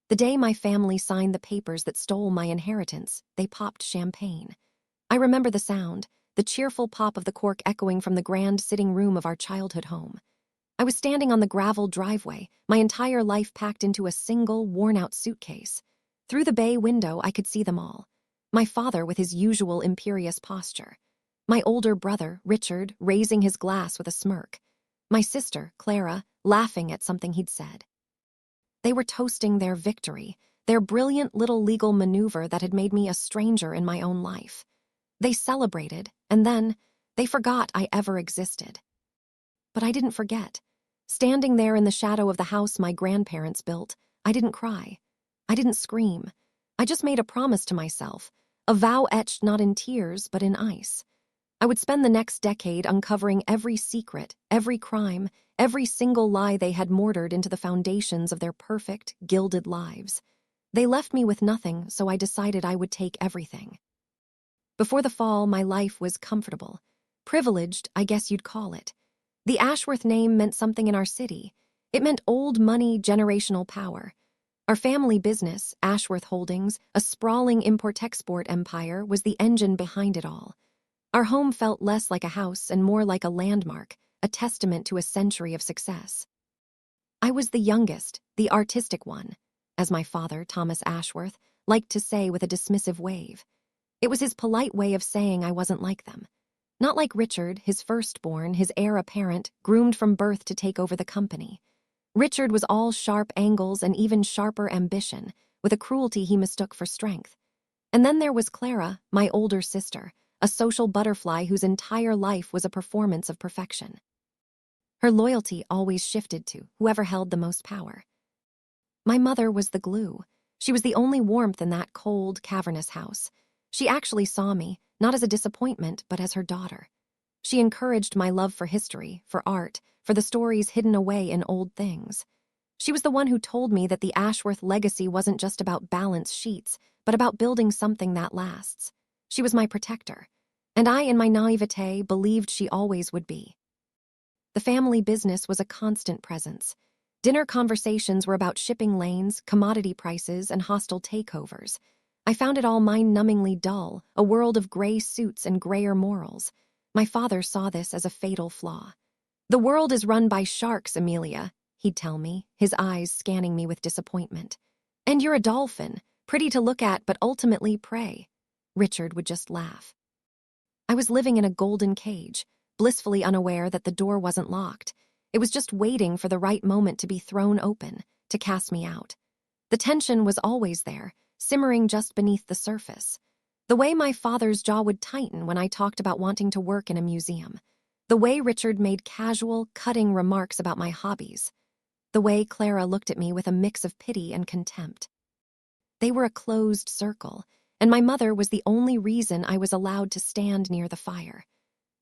The day my family signed the papers that stole my inheritance, they popped champagne. I remember the sound, the cheerful pop of the cork echoing from the grand sitting room of our childhood home. I was standing on the gravel driveway, my entire life packed into a single, worn-out suitcase. Through the bay window, I could see them all. My father with his usual imperious posture. My older brother, Richard, raising his glass with a smirk. My sister, Clara, laughing at something he'd said. They were toasting their victory, their brilliant little legal maneuver that had made me a stranger in my own life. They celebrated, and then they forgot I ever existed. But I didn't forget. Standing there in the shadow of the house my grandparents built, I didn't cry. I didn't scream. I just made a promise to myself, a vow etched not in tears but in ice. I would spend the next decade uncovering every secret, every crime, every single lie they had mortared into the foundations of their perfect, gilded lives. They left me with nothing, so I decided I would take everything. Before the fall, my life was comfortable. Privileged, I guess you'd call it. The Ashworth name meant something in our city. It meant old money, generational power. Our family business, Ashworth Holdings, a sprawling import-export empire, was the engine behind it all. Our home felt less like a house and more like a landmark, a testament to a century of success. I was the youngest, the artistic one, as my father, Thomas Ashworth, liked to say with a dismissive wave. It was his polite way of saying I wasn't like them. Not like Richard, his firstborn, his heir apparent, groomed from birth to take over the company. Richard was all sharp angles and even sharper ambition, with a cruelty he mistook for strength. And then there was Clara, my older sister, a social butterfly whose entire life was a performance of perfection. Her loyalty always shifted to whoever held the most power. My mother was the glue. She was the only warmth in that cold, cavernous house. She actually saw me, not as a disappointment, but as her daughter. She encouraged my love for history, for art, for the stories hidden away in old things. She was the one who told me that the Ashworth legacy wasn't just about balance sheets, but about building something that lasts. She was my protector, and I, in my naivete, believed she always would be. The family business was a constant presence. Dinner conversations were about shipping lanes, commodity prices, and hostile takeovers. I found it all mind-numbingly dull, a world of gray suits and grayer morals. My father saw this as a fatal flaw. "The world is run by sharks, Amelia," he'd tell me, his eyes scanning me with disappointment. "And you're a dolphin, pretty to look at but ultimately prey." Richard would just laugh. I was living in a golden cage, blissfully unaware that the door wasn't locked. It was just waiting for the right moment to be thrown open, to cast me out. The tension was always there, simmering just beneath the surface. The way my father's jaw would tighten when I talked about wanting to work in a museum. The way Richard made casual, cutting remarks about my hobbies. The way Clara looked at me with a mix of pity and contempt. They were a closed circle, and my mother was the only reason I was allowed to stand near the fire.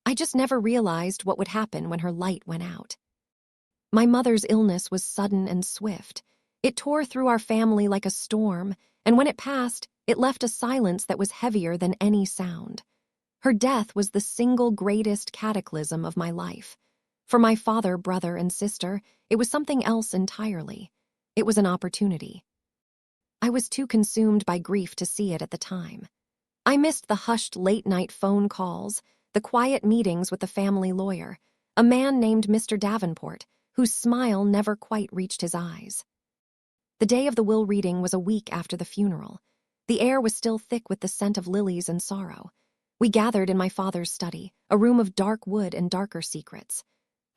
I just never realized what would happen when her light went out. My mother's illness was sudden and swift. It tore through our family like a storm, and when it passed, it left a silence that was heavier than any sound. Her death was the single greatest cataclysm of my life. For my father, brother, and sister, it was something else entirely. It was an opportunity. I was too consumed by grief to see it at the time. I missed the hushed late-night phone calls, the quiet meetings with the family lawyer, a man named Mr. Davenport, whose smile never quite reached his eyes. The day of the will reading was a week after the funeral. The air was still thick with the scent of lilies and sorrow. We gathered in my father's study, a room of dark wood and darker secrets.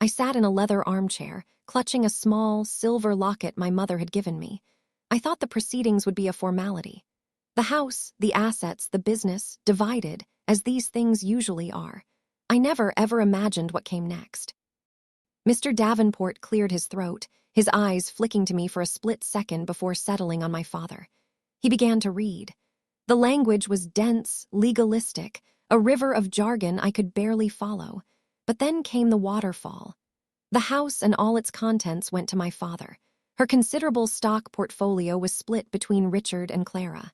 I sat in a leather armchair, clutching a small, silver locket my mother had given me. I thought the proceedings would be a formality. The house, the assets, the business, divided, as these things usually are. I never, ever imagined what came next. Mr. Davenport cleared his throat, his eyes flicking to me for a split second before settling on my father. He began to read. The language was dense, legalistic, a river of jargon I could barely follow. But then came the waterfall. The house and all its contents went to my father. Her considerable stock portfolio was split between Richard and Clara.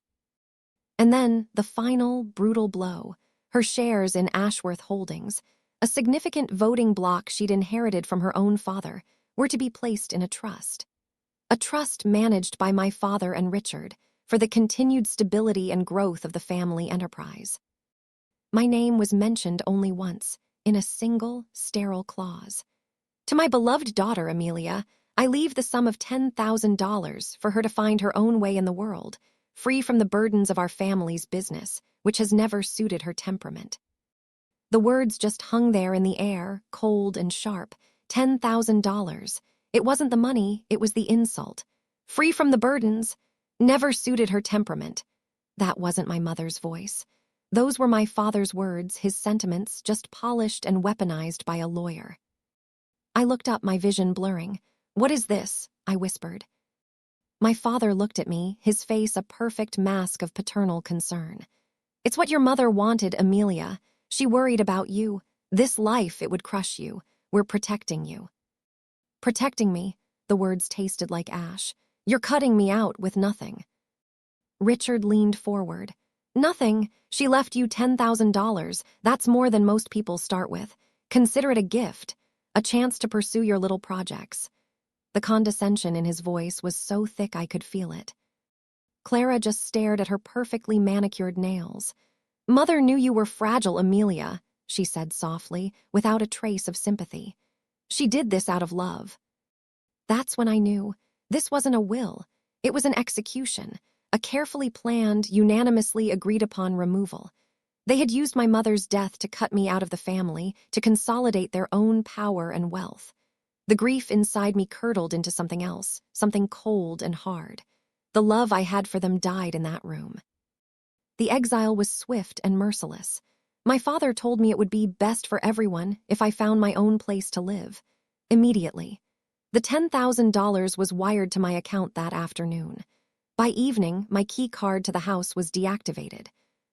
And then, the final, brutal blow, her shares in Ashworth Holdings, a significant voting block she'd inherited from her own father, were to be placed in a trust. a trust managed by my father and Richard for the continued stability and growth of the family enterprise. My name was mentioned only once, in a single, sterile clause. To my beloved daughter, Amelia, I leave the sum of $10,000 for her to find her own way in the world, free from the burdens of our family's business, which has never suited her temperament. The words just hung there in the air, cold and sharp. $10,000. It wasn't the money, it was the insult. Free from the burdens, never suited her temperament. That wasn't my mother's voice. Those were my father's words, his sentiments, just polished and weaponized by a lawyer. I looked up, my vision blurring. "What is this?" I whispered. My father looked at me, his face a perfect mask of paternal concern. "It's what your mother wanted, Amelia. She worried about you. This life, it would crush you. We're protecting you." Protecting me, the words tasted like ash. "You're cutting me out with nothing." Richard leaned forward. "Nothing. She left you $10,000. That's more than most people start with. Consider it a gift, a chance to pursue your little projects." The condescension in his voice was so thick I could feel it. Clara just stared at her perfectly manicured nails. "Mother knew you were fragile, Amelia," she said softly, without a trace of sympathy. "She did this out of love." That's when I knew. This wasn't a will. It was an execution, a carefully planned, unanimously agreed upon removal. They had used my mother's death to cut me out of the family, to consolidate their own power and wealth. The grief inside me curdled into something else, something cold and hard. The love I had for them died in that room. The exile was swift and merciless. My father told me it would be best for everyone if I found my own place to live. Immediately. The $10,000 was wired to my account that afternoon. By evening, my key card to the house was deactivated.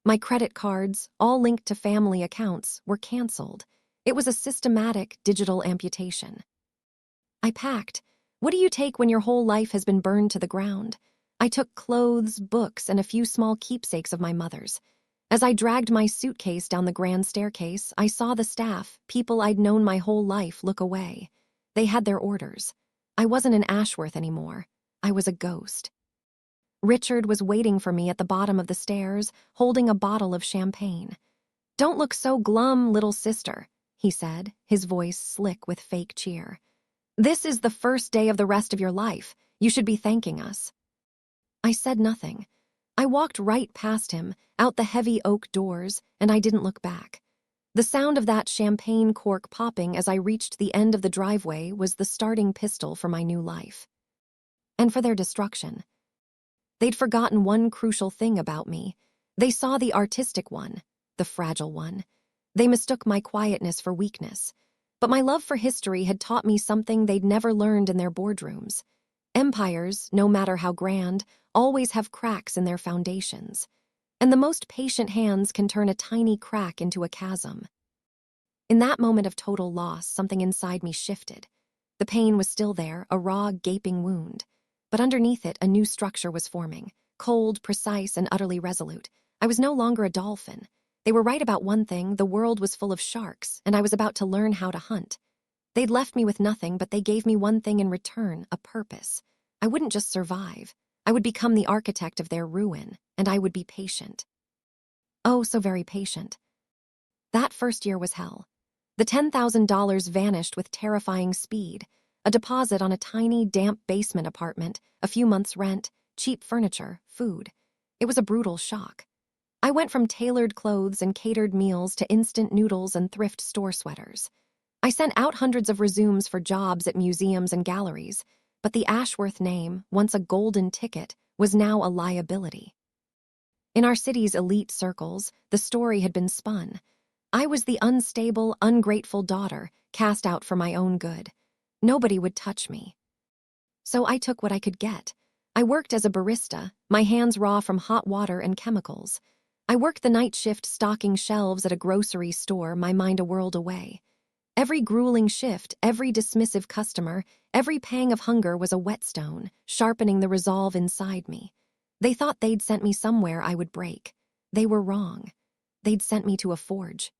My credit cards, all linked to family accounts, were canceled. It was a systematic digital amputation. I packed. What do you take when your whole life has been burned to the ground? I took clothes, books, and a few small keepsakes of my mother's. As I dragged my suitcase down the grand staircase, I saw the staff, people I'd known my whole life, look away. They had their orders. I wasn't in Ashworth anymore. I was a ghost. Richard was waiting for me at the bottom of the stairs, holding a bottle of champagne. "Don't look so glum, little sister," he said, his voice slick with fake cheer. "This is the first day of the rest of your life. You should be thanking us." I said nothing. I walked right past him, out the heavy oak doors, and I didn't look back. The sound of that champagne cork popping as I reached the end of the driveway was the starting pistol for my new life. And for their destruction. They'd forgotten one crucial thing about me. They saw the artistic one, the fragile one. They mistook my quietness for weakness. But my love for history had taught me something they'd never learned in their boardrooms. Empires, no matter how grand, always have cracks in their foundations. And the most patient hands can turn a tiny crack into a chasm. In that moment of total loss, something inside me shifted. The pain was still there, a raw, gaping wound. But underneath it, a new structure was forming, cold, precise, and utterly resolute. I was no longer a dolphin. They were right about one thing: the world was full of sharks, and I was about to learn how to hunt. They'd left me with nothing, but they gave me one thing in return: a purpose. I wouldn't just survive. I would become the architect of their ruin, and I would be patient. Oh, so very patient. That first year was hell. The $10,000 vanished with terrifying speed. A deposit on a tiny, damp basement apartment, a few months' rent, cheap furniture, food. It was a brutal shock. I went from tailored clothes and catered meals to instant noodles and thrift store sweaters. I sent out hundreds of resumes for jobs at museums and galleries, but the Ashworth name, once a golden ticket, was now a liability. In our city's elite circles, the story had been spun. I was the unstable, ungrateful daughter, cast out for my own good. Nobody would touch me. So I took what I could get. I worked as a barista, my hands raw from hot water and chemicals. I worked the night shift stocking shelves at a grocery store, my mind a world away. Every grueling shift, every dismissive customer, every pang of hunger was a whetstone, sharpening the resolve inside me. They thought they'd sent me somewhere I would break. They were wrong. They'd sent me to a forge.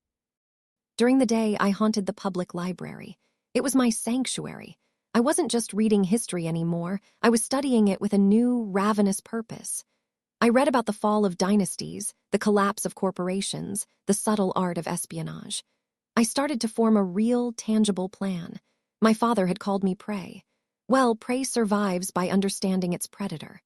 During the day, I haunted the public library. It was my sanctuary. I wasn't just reading history anymore, I was studying it with a new, ravenous purpose. I read about the fall of dynasties, the collapse of corporations, the subtle art of espionage. I started to form a real, tangible plan. My father had called me prey. Well, prey survives by understanding its predator.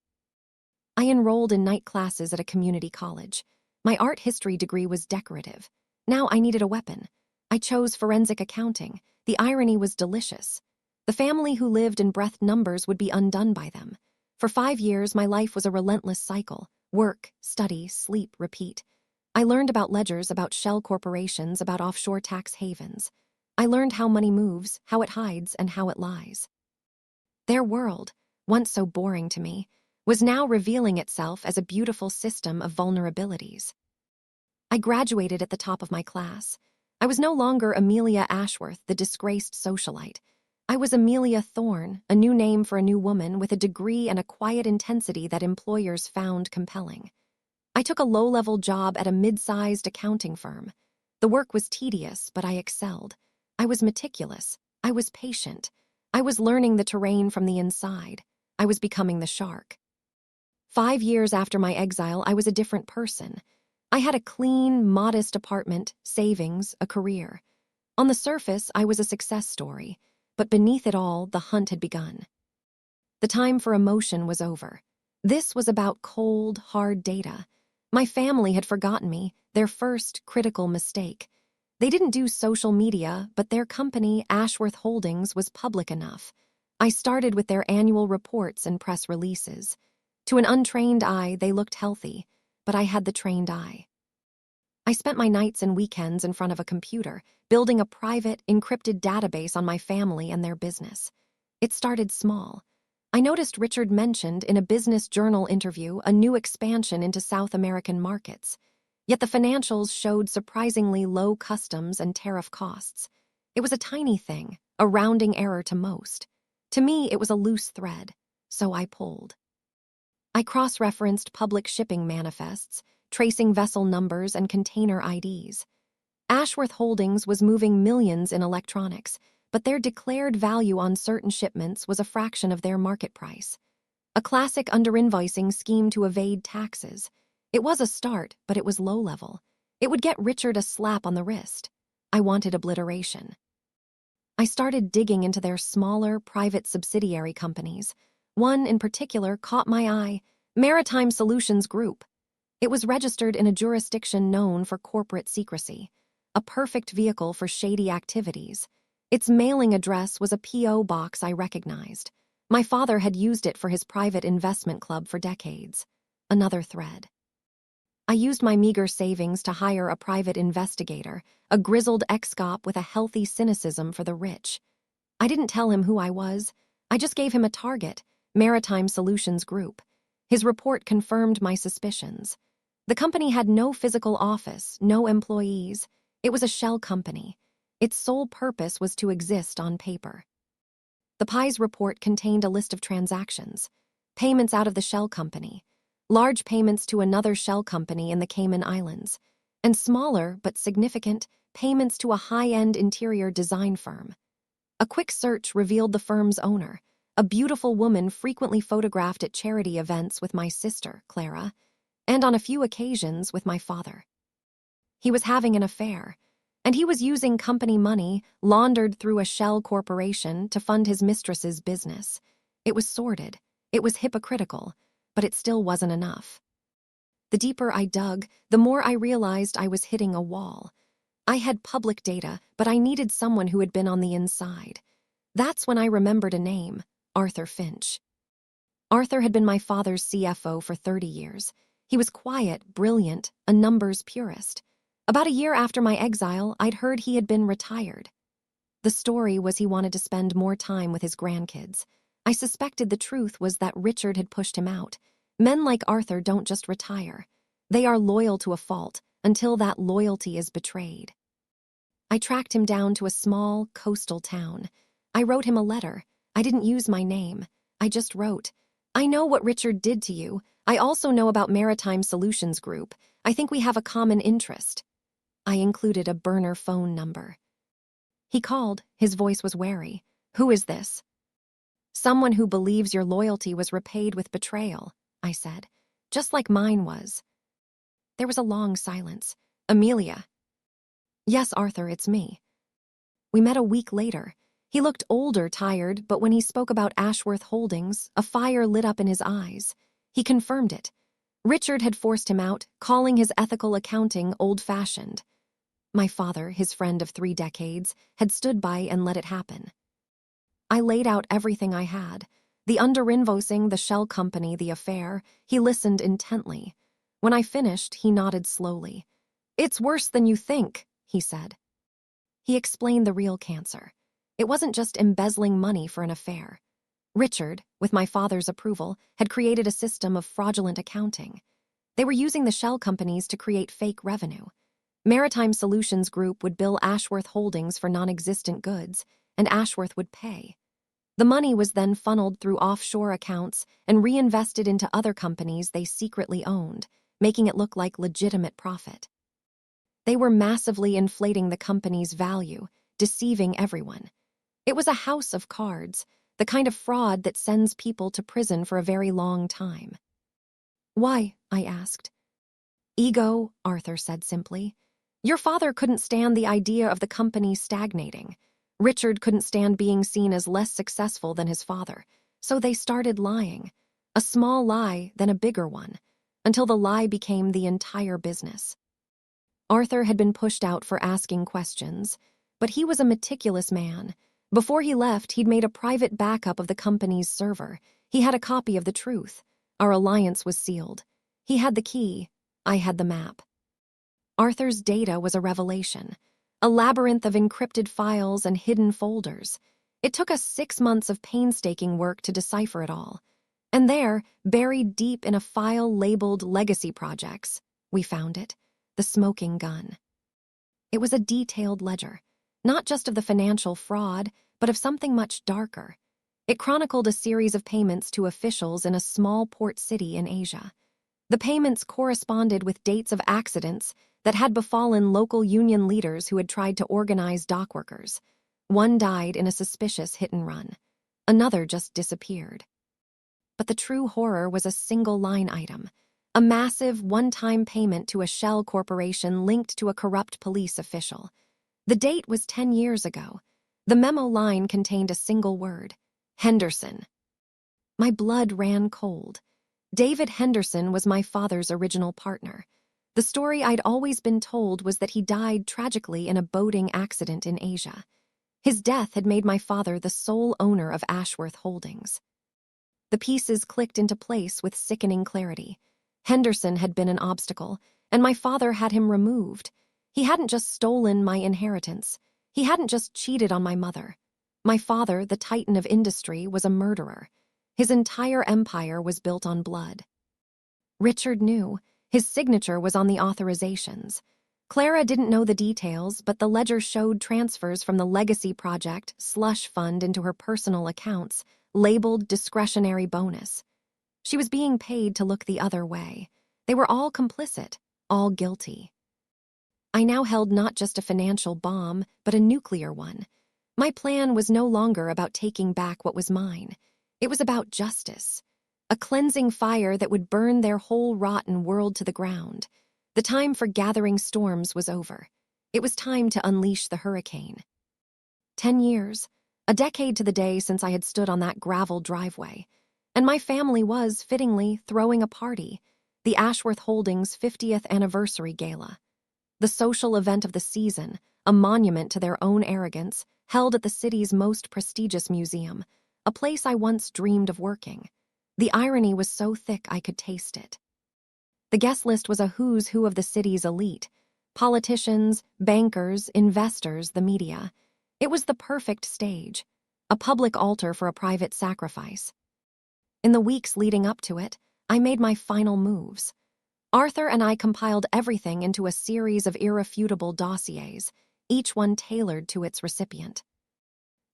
I enrolled in night classes at a community college. My art history degree was decorative. Now I needed a weapon. I chose forensic accounting. The irony was delicious. The family who lived in breath numbers would be undone by them. For 5 years, my life was a relentless cycle. Work, study, sleep, repeat. I learned about ledgers, about shell corporations, about offshore tax havens. I learned how money moves, how it hides, and how it lies. Their world, once so boring to me, was now revealing itself as a beautiful system of vulnerabilities. I graduated at the top of my class. I was no longer Amelia Ashworth, the disgraced socialite. I was Amelia Thorne, a new name for a new woman with a degree and a quiet intensity that employers found compelling. I took a low-level job at a mid-sized accounting firm. The work was tedious, but I excelled. I was meticulous. I was patient. I was learning the terrain from the inside. I was becoming the shark. 5 years after my exile, I was a different person. I had a clean, modest apartment, savings, a career. On the surface, I was a success story, but beneath it all, the hunt had begun. The time for emotion was over. This was about cold, hard data. My family had forgotten me, their first critical mistake. They didn't do social media, but their company, Ashworth Holdings, was public enough. I started with their annual reports and press releases. To an untrained eye, they looked healthy, but I had the trained eye. I spent my nights and weekends in front of a computer, building a private, encrypted database on my family and their business. It started small. I noticed Richard mentioned in a business journal interview a new expansion into South American markets. Yet the financials showed surprisingly low customs and tariff costs. It was a tiny thing, a rounding error to most. To me, it was a loose thread, so I pulled. I cross-referenced public shipping manifests, tracing vessel numbers and container IDs. Ashworth Holdings was moving millions in electronics, but their declared value on certain shipments was a fraction of their market price. A classic underinvoicing scheme to evade taxes. It was a start, but it was low-level. It would get Richard a slap on the wrist. I wanted obliteration. I started digging into their smaller, private subsidiary companies. One in particular caught my eye, Maritime Solutions Group. It was registered in a jurisdiction known for corporate secrecy, a perfect vehicle for shady activities. Its mailing address was a P.O. box I recognized. My father had used it for his private investment club for decades. Another thread. I used my meager savings to hire a private investigator, a grizzled ex-cop with a healthy cynicism for the rich. I didn't tell him who I was. I just gave him a target, Maritime Solutions Group. His report confirmed my suspicions. The company had no physical office, no employees. It was a shell company. Its sole purpose was to exist on paper. The PI's report contained a list of transactions, payments out of the shell company, large payments to another shell company in the Cayman Islands, and smaller but significant payments to a high-end interior design firm. A quick search revealed the firm's owner, a beautiful woman frequently photographed at charity events with my sister, Clara, and on a few occasions with my father. He was having an affair, and he was using company money laundered through a shell corporation to fund his mistress's business. It was sordid, it was hypocritical, but it still wasn't enough. The deeper I dug, the more I realized I was hitting a wall. I had public data, but I needed someone who had been on the inside. That's when I remembered a name, Arthur Finch. Arthur had been my father's CFO for 30 years. He was quiet, brilliant, a numbers purist. About a year after my exile, I'd heard he had been retired. The story was he wanted to spend more time with his grandkids. I suspected the truth was that Richard had pushed him out. Men like Arthur don't just retire. They are loyal to a fault until that loyalty is betrayed. I tracked him down to a small, coastal town. I wrote him a letter. I didn't use my name. I just wrote, "I know what Richard did to you. I also know about Maritime Solutions Group. I think we have a common interest." I included a burner phone number. He called. His voice was wary. "Who is this?" Someone who believes your loyalty was repaid with betrayal, I said, just like mine was. There was a long silence. Amelia. Yes, Arthur, it's me. We met a week later. He looked older, tired, but when he spoke about Ashworth Holdings, a fire lit up in his eyes. He confirmed it. Richard had forced him out, calling his ethical accounting old-fashioned. My father, his friend of 3 decades, had stood by and let it happen. I laid out everything I had. The underinvoicing, the shell company, the affair. He listened intently. When I finished, he nodded slowly. It's worse than you think, he said. He explained the real cancer. It wasn't just embezzling money for an affair. Richard, with my father's approval, had created a system of fraudulent accounting. They were using the shell companies to create fake revenue. Maritime Solutions Group would bill Ashworth Holdings for non-existent goods, and Ashworth would pay. The money was then funneled through offshore accounts and reinvested into other companies they secretly owned, making it look like legitimate profit. They were massively inflating the company's value, deceiving everyone. It was a house of cards, the kind of fraud that sends people to prison for a very long time. Why? I asked. Ego, Arthur said simply. Your father couldn't stand the idea of the company stagnating. Richard couldn't stand being seen as less successful than his father, so they started lying. A small lie, then a bigger one, until the lie became the entire business. Arthur had been pushed out for asking questions, but he was a meticulous man. Before he left, he'd made a private backup of the company's server. He had a copy of the truth. Our alliance was sealed. He had the key. I had the map. Arthur's data was a revelation. A labyrinth of encrypted files and hidden folders. It took us 6 months of painstaking work to decipher it all. And there, buried deep in a file labeled Legacy Projects, we found it, the smoking gun. It was a detailed ledger, not just of the financial fraud, but of something much darker. It chronicled a series of payments to officials in a small port city in Asia. The payments corresponded with dates of accidents that had befallen local union leaders who had tried to organize dockworkers. One died in a suspicious hit-and-run. Another just disappeared. But the true horror was a single line item, a massive one-time payment to a shell corporation linked to a corrupt police official. The date was 10 years ago. The memo line contained a single word: Henderson. My blood ran cold. David Henderson was my father's original partner. The story I'd always been told was that he died tragically in a boating accident in Asia. His death had made my father the sole owner of Ashworth Holdings. The pieces clicked into place with sickening clarity. Henderson had been an obstacle, and my father had him removed. He hadn't just stolen my inheritance. He hadn't just cheated on my mother. My father, the titan of industry, was a murderer. His entire empire was built on blood. Richard knew. His signature was on the authorizations. Clara didn't know the details, but the ledger showed transfers from the Legacy Project slush fund into her personal accounts, labeled discretionary bonus. She was being paid to look the other way. They were all complicit, all guilty. I now held not just a financial bomb, but a nuclear one. My plan was no longer about taking back what was mine. It was about justice. A cleansing fire that would burn their whole rotten world to the ground. The time for gathering storms was over. It was time to unleash the hurricane. 10 years, a decade to the day since I had stood on that gravel driveway, and my family was, fittingly, throwing a party, the Ashworth Holdings' 50th anniversary gala. The social event of the season, a monument to their own arrogance, held at the city's most prestigious museum, a place I once dreamed of working. The irony was so thick I could taste it. The guest list was a who's who of the city's elite: politicians, bankers, investors, the media. It was the perfect stage, a public altar for a private sacrifice. In the weeks leading up to it, I made my final moves. Arthur and I compiled everything into a series of irrefutable dossiers, each one tailored to its recipient.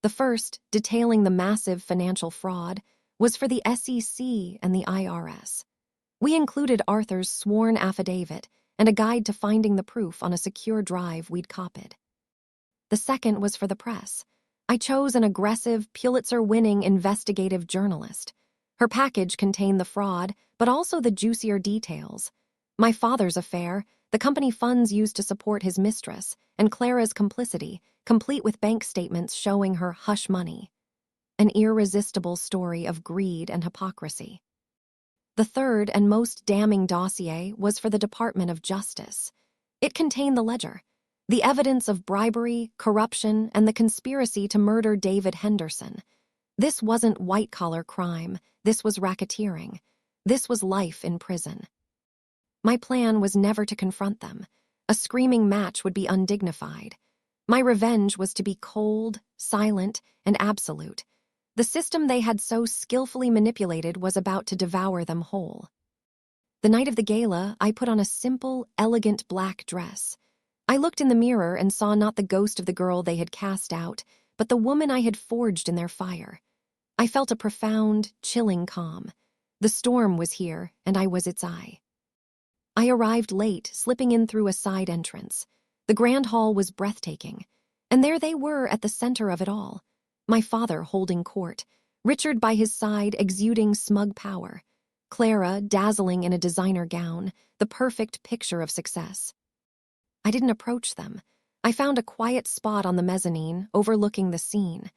The first, detailing the massive financial fraud, was for the SEC and the IRS. We included Arthur's sworn affidavit and a guide to finding the proof on a secure drive we'd copied. The second was for the press, I chose an aggressive, Pulitzer-winning investigative journalist. Her package contained the fraud, but also the juicier details. My father's affair, the company funds used to support his mistress, and Clara's complicity, complete with bank statements showing her hush money. An irresistible story of greed and hypocrisy. The third and most damning dossier was for the Department of Justice. It contained the ledger, the evidence of bribery, corruption, and the conspiracy to murder David Henderson. This wasn't white-collar crime. This was racketeering. This was life in prison. My plan was never to confront them. A screaming match would be undignified. My revenge was to be cold, silent, and absolute. The system they had so skillfully manipulated was about to devour them whole. The night of the gala, I put on a simple, elegant black dress. I looked in the mirror and saw not the ghost of the girl they had cast out, but the woman I had forged in their fire. I felt a profound, chilling calm. The storm was here, and I was its eye. I arrived late, slipping in through a side entrance. The grand hall was breathtaking, and there they were at the center of it all. My father holding court, Richard by his side exuding smug power, Clara dazzling in a designer gown, the perfect picture of success. I didn't approach them. I found a quiet spot on the mezzanine, overlooking the scene.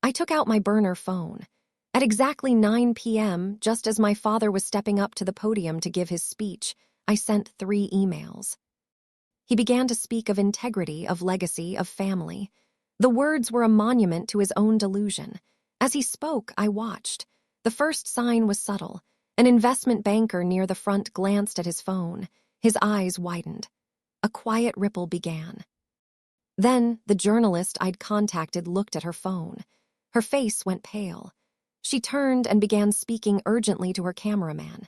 I took out my burner phone. At exactly 9 p.m., just as my father was stepping up to the podium to give his speech, I sent 3 emails. He began to speak of integrity, of legacy, of family. The words were a monument to his own delusion. As he spoke, I watched. The first sign was subtle. An investment banker near the front glanced at his phone. His eyes widened. A quiet ripple began. Then, the journalist I'd contacted looked at her phone. Her face went pale. She turned and began speaking urgently to her cameraman.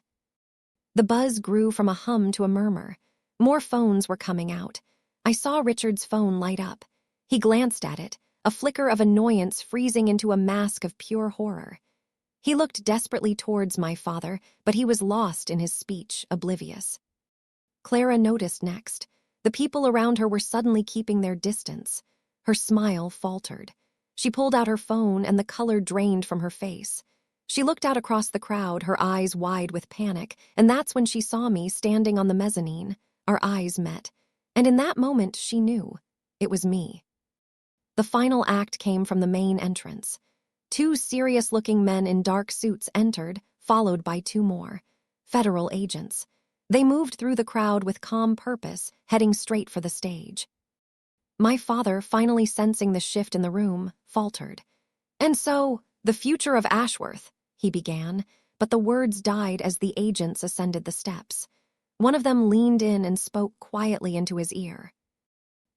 The buzz grew from a hum to a murmur. More phones were coming out. I saw Richard's phone light up. He glanced at it, a flicker of annoyance freezing into a mask of pure horror. He looked desperately towards my father, but he was lost in his speech, oblivious. Clara noticed next. The people around her were suddenly keeping their distance. Her smile faltered. She pulled out her phone and the color drained from her face. She looked out across the crowd, her eyes wide with panic, and that's when she saw me standing on the mezzanine. Our eyes met, and in that moment she knew. It was me. The final act came from the main entrance. 2 serious-looking men in dark suits entered, followed by 2 more. Federal agents. They moved through the crowd with calm purpose, heading straight for the stage. My father, finally sensing the shift in the room, faltered. "And so, the future of Ashworth," he began, but the words died as the agents ascended the steps. One of them leaned in and spoke quietly into his ear.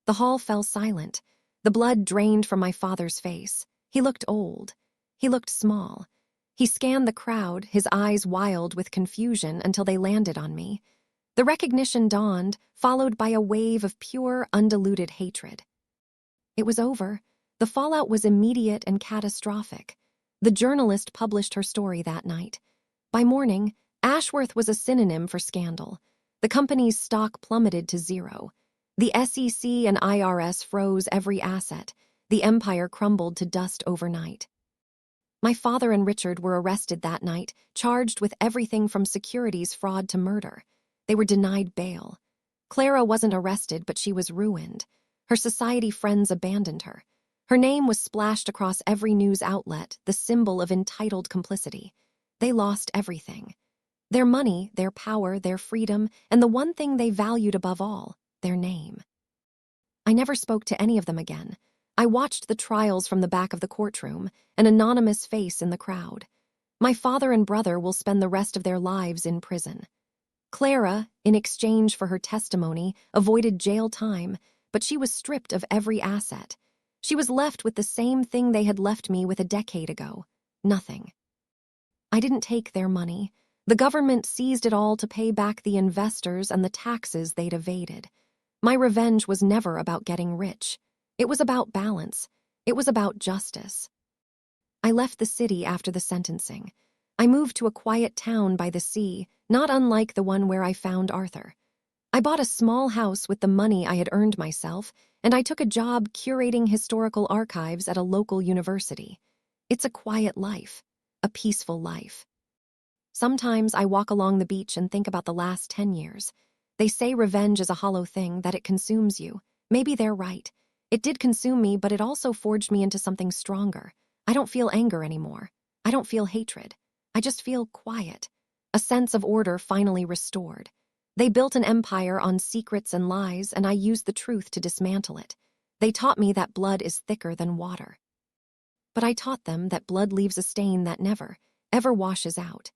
The hall fell silent. The blood drained from my father's face. He looked old. He looked small. He scanned the crowd, his eyes wild with confusion until they landed on me. The recognition dawned, followed by a wave of pure, undiluted hatred. It was over. The fallout was immediate and catastrophic. The journalist published her story that night. By morning, Ashworth was a synonym for scandal. The company's stock plummeted to 0. The SEC and IRS froze every asset. The empire crumbled to dust overnight. My father and Richard were arrested that night, charged with everything from securities fraud to murder. They were denied bail. Clara wasn't arrested, but she was ruined. Her society friends abandoned her. Her name was splashed across every news outlet, the symbol of entitled complicity. They lost everything. Their money, their power, their freedom, and the one thing they valued above all, their name. I never spoke to any of them again. I watched the trials from the back of the courtroom, an anonymous face in the crowd. My father and brother will spend the rest of their lives in prison. Clara, in exchange for her testimony, avoided jail time, but she was stripped of every asset. She was left with the same thing they had left me with a decade ago: nothing. I didn't take their money. The government seized it all to pay back the investors and the taxes they'd evaded. My revenge was never about getting rich. It was about balance. It was about justice. I left the city after the sentencing. I moved to a quiet town by the sea, not unlike the one where I found Arthur. I bought a small house with the money I had earned myself, and I took a job curating historical archives at a local university. It's a quiet life, a peaceful life. Sometimes I walk along the beach and think about the last 10 years. They say revenge is a hollow thing, that it consumes you. Maybe they're right. It did consume me, but it also forged me into something stronger. I don't feel anger anymore. I don't feel hatred. I just feel quiet. A sense of order finally restored. They built an empire on secrets and lies, and I used the truth to dismantle it. They taught me that blood is thicker than water. But I taught them that blood leaves a stain that never, ever washes out.